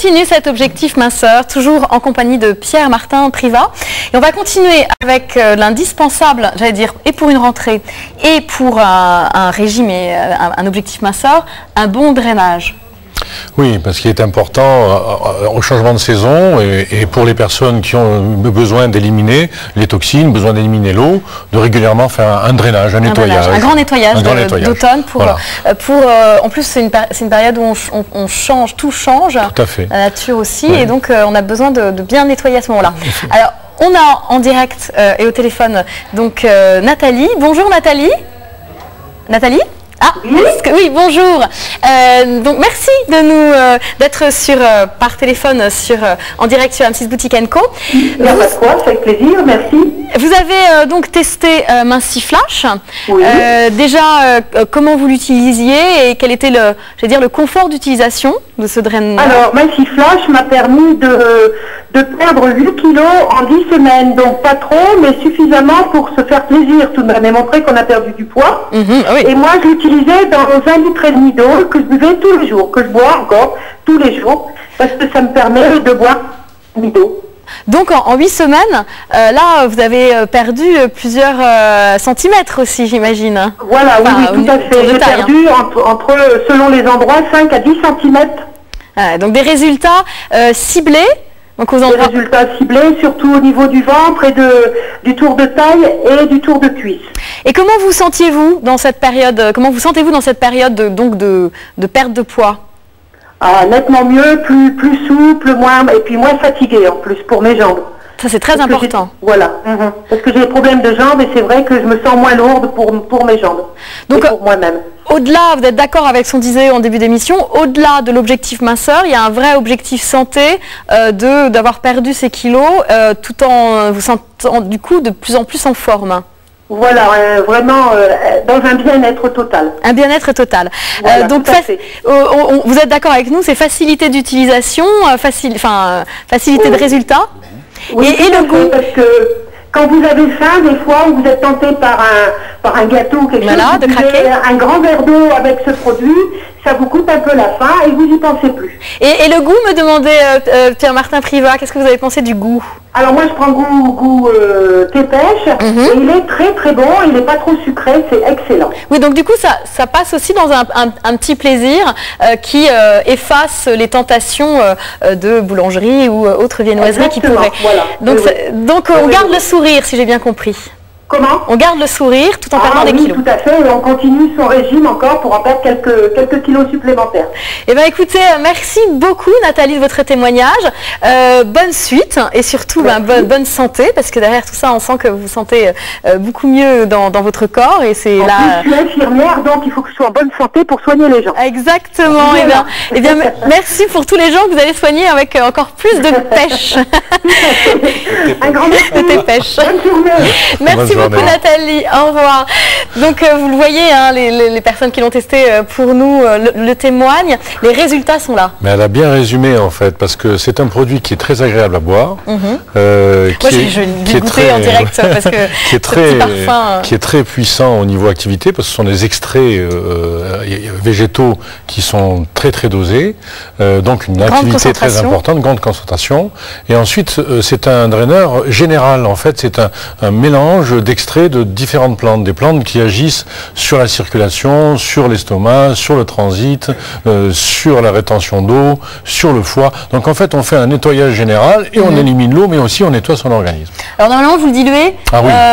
continue cet objectif minceur, toujours en compagnie de Pierre-Martin Privat. Et on va continuer avec l'indispensable, j'allais dire, et pour une rentrée, et pour un régime et un objectif minceur, un bon drainage. Oui, parce qu'il est important au changement de saison et pour les personnes qui ont besoin d'éliminer les toxines, besoin d'éliminer l'eau, de régulièrement faire un drainage, un nettoyage. Un grand nettoyage d'automne. Voilà. En plus, c'est une période où on change, tout change. Tout à fait. La nature aussi, et donc on a besoin de bien nettoyer à ce moment-là. Alors, on a en direct et au téléphone donc Nathalie. Bonjour Nathalie. Nathalie ? Ah, oui, bonjour. Donc merci de nous d'être par téléphone en direct sur M6 Boutique & Co. Il n'y a pas de quoi, c'est avec plaisir, merci. Vous avez donc testé Minci Flash. Oui. Déjà, comment vous l'utilisiez et quel était le confort d'utilisation de ce drainage? Alors, Minci Flash m'a permis de perdre 8 kilos en 10 semaines. Donc pas trop, mais suffisamment pour se faire plaisir tout de même et montrer qu'on a perdu du poids. Oui. Et moi, je l'utilisais dans 1,5 litre d'eau que je buvais tous les jours, que je bois encore tous les jours, parce que ça me permet de boire d'eau. Donc en 8 semaines, là vous avez perdu plusieurs centimètres aussi, j'imagine. Voilà, oui, tout à fait. J'ai perdu selon les endroits, 5 à 10 cm. Donc des résultats ciblés. Donc aux endroits... Des résultats ciblés, surtout au niveau du ventre et du tour de taille et du tour de cuisse. Et comment vous sentiez-vous dans cette période? Comment vous sentez-vous dans cette période de perte de poids? Ah, nettement mieux, plus souple, et puis moins fatigué en plus pour mes jambes. Ça c'est très important. Voilà, parce que j'ai des problèmes de jambes et c'est vrai que je me sens moins lourde pour mes jambes. Donc et pour moi-même. Au-delà, vous êtes d'accord avec ce qu'on disait en début d'émission, au-delà de l'objectif minceur, il y a un vrai objectif santé d'avoir perdu ces kilos tout en vous sentant du coup de plus en plus en forme. Voilà, vraiment dans un bien-être total. Un bien-être total. Voilà, donc vous êtes d'accord avec nous, c'est facilité d'utilisation, facilité de résultat. Oui, et le goût. Parce que quand vous avez faim, des fois, vous êtes tenté par un gâteau ou quelque chose, de craquer. Un grand verre d'eau avec ce produit, ça vous coûte un peu la faim et vous n'y pensez plus. Et le goût, me demandait Pierre-Martin Privat, qu'est-ce que vous avez pensé du goût? Alors moi je prends goût thé pêche, et il est très très bon, il n'est pas trop sucré, c'est excellent. Oui, donc du coup ça passe aussi dans un petit plaisir qui efface les tentations de boulangerie ou autres viennoiseries qui pourraient... Voilà. Donc on garde le sourire, si j'ai bien compris. Comment? On garde le sourire tout en perdant des kilos. Oui, tout à fait, et on continue son régime encore pour en perdre quelques kilos supplémentaires. Eh bien écoutez, merci beaucoup Nathalie de votre témoignage. Bonne suite et surtout bonne santé, parce que derrière tout ça on sent que vous vous sentez beaucoup mieux dans votre corps. Et c'est là. Je suis infirmière, donc il faut que je sois en bonne santé pour soigner les gens. Exactement. Voilà. Eh bien merci pour tous les gens que vous allez soigner avec encore plus de pêche. Un grand merci. De pêche. Bonne journée. Merci beaucoup Nathalie, au revoir. Donc vous le voyez, hein, les personnes qui l'ont testé pour nous le témoignent, les résultats sont là. Mais elle a bien résumé en fait, parce que c'est un produit qui est très agréable à boire, je l'ai goûté en direct parce que qui est très puissant au niveau activité, parce que ce sont des extraits végétaux qui sont très très dosés, donc une activité très importante, grande concentration. Et ensuite c'est un draineur général en fait, c'est un mélange d'extraits de différentes plantes, des plantes qui agissent sur la circulation, sur l'estomac, sur le transit, sur la rétention d'eau, sur le foie. Donc en fait on fait un nettoyage général et on élimine l'eau, mais aussi on nettoie son organisme. Alors normalement vous le diluez,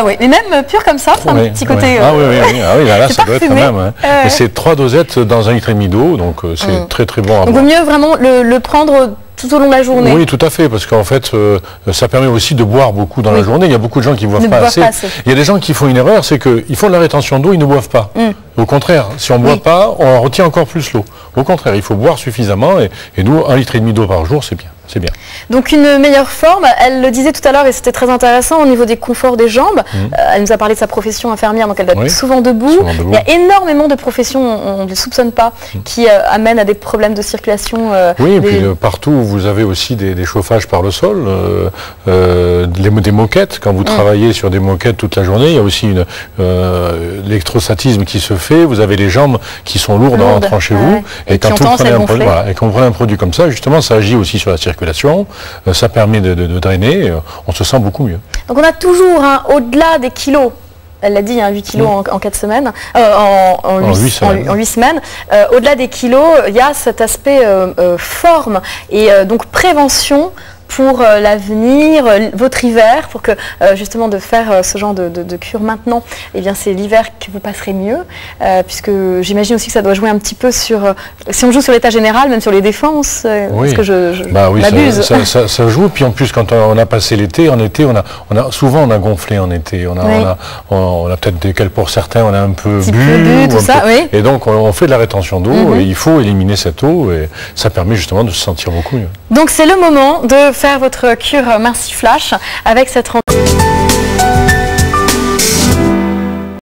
oui, mais même pur comme ça, c'est un petit côté... là ça doit être quand même. Et c'est 3 dosettes dans 1,5 litre d'eau, donc c'est très très bon à boire. Donc il vaut mieux vraiment le prendre tout au long de la journée. Oui, tout à fait, parce qu'en fait, ça permet aussi de boire beaucoup dans la journée. Il y a beaucoup de gens qui ne boivent pas assez. Il y a des gens qui font une erreur, c'est qu'ils font de la rétention d'eau, ils ne boivent pas. Au contraire, si on ne boit pas, on retient encore plus l'eau. Au contraire, il faut boire suffisamment, et nous, 1,5 litre d'eau par jour, c'est bien. c'est bien. Donc une meilleure forme, elle le disait tout à l'heure et c'était très intéressant au niveau des conforts des jambes. Elle nous a parlé de sa profession infirmière, donc elle doit être souvent debout. Il y a énormément de professions, on ne les soupçonne pas, qui amènent à des problèmes de circulation. Oui, et puis partout vous avez aussi des chauffages par le sol, des moquettes. Quand vous travaillez sur des moquettes toute la journée, il y a aussi l'électrostatisme qui se fait. Vous avez les jambes qui sont lourdes en rentrant chez vous. Et quand vous prenez un produit comme ça, justement, ça agit aussi sur la circulation, ça permet de drainer, on se sent beaucoup mieux. Donc on a toujours, au-delà des kilos, elle l'a dit, 8 kilos en 4 semaines, en 8 semaines, au-delà des kilos, il y a cet aspect forme et donc prévention pour l'avenir, votre hiver, pour que justement de faire ce genre de cure maintenant, eh bien c'est l'hiver que vous passerez mieux, puisque j'imagine aussi que ça doit jouer un petit peu sur, si on joue sur l'état général, même sur les défenses, est-ce que je m'abuse? Ça joue, puis en plus quand on a passé l'été, en été, souvent on a gonflé en été, on a peut-être pour certains, on a un peu bu, tout ça, et donc on fait de la rétention d'eau, et il faut éliminer cette eau, et ça permet justement de se sentir beaucoup mieux. Donc c'est le moment de faire votre cure Minci Flash avec cette rencontre.